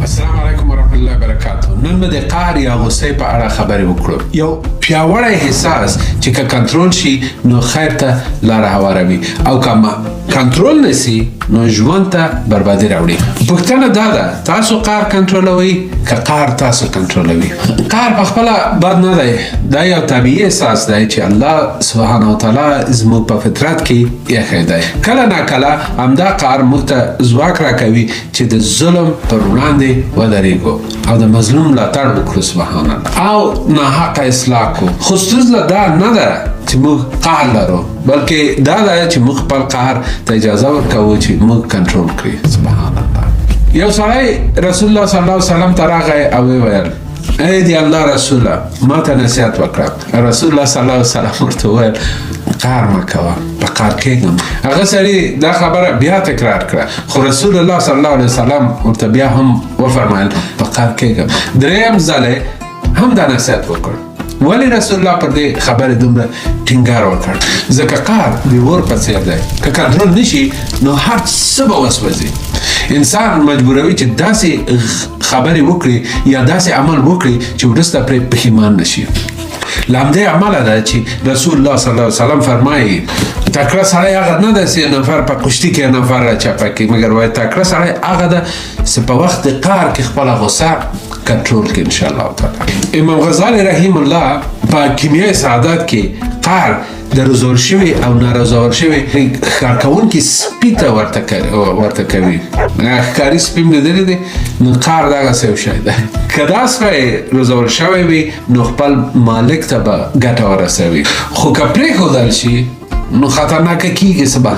السلام علیکم ورحمت الله وبرکاته. نن به د قهر یا غصې په اړه خبرې وکړو. یو پیاوړی احساس چې که کنټرول شي نو خیر ته لاره هواروي او که کنټرول نشي نو ژوند ته بربادي راوړي. پوښتنه دا ده تاسو قهر کنټرولوئ که قهر تاسو کنټرولوي؟ قهر په خپله بد نه دی، دا یو طبیعي احساس دی چې الله سبحانه وتعالی زموږ په فطرت کې ایښی دی. کله ناکله همدا قهر موږ ته ځواک راکوي چې د ظلم پر وړاندې ودرېږو او د مظلوم ملاتړ وکړو سبحان الله او ناحقه اصلاح کړو. خو ستونزه دا نه ده چې موږ قهر لرو، بلکې دا ده چې موږ خپل قهر ته اجازه ورکوو چې موږ کنټرول کړي سبحان الله. یو سړی رسول الله صلی الله علیه وسلم ته راغی او ویل ای دی الله رسوله ما ته نصیحت وکړه. رسول الله صلی الله علیه وسلم ورته وویل قهر مه کوه، په قهر کېږم. هغه سړي دا خبره بیا تکرار کړه، خو رسول الله صلی الله علیه وسلم ورته بیا هم وفرمایل په قهر کېږم. دریم ځل هم دا نصیحت وکړ. ولی رسول الله پر دې خبرې دومره ټینګار وکړ؟ ځکه قهر د اور په څېر دی، که کنټرول نشي نو هر څه به وسوځي. انسان مجبوروي چې داسې خبرې وکړي یا داسې عمل وکړي چې وروسته پرې پښیمان نشي. له همدې امله ده چې رسول الله صلی الله علیه وسلم فرمایي تکړه سړی هغه نه ده چې نفر په کشتي کې نفر راچپه کړي، مګر وایي تکړه سړی هغه ده چې په وخت د قهر کې خپله غصه کنټرول کړي انشاءالله تعالی. امام غزالی رحیم الله په کیمیای سعادت کې قهر د روزور شوي او ناروزور شوي ښکار کوونکي سپي ته ورته کوي. ښکاري سپي م لیدلی دی نو قهر دغسې یو شی دی. که دا سپی روزور شوی وي نو خپل مالک ته به ګټه ورسوي، خو که پرېښودل شي نو خطرناکه کېږي. سبا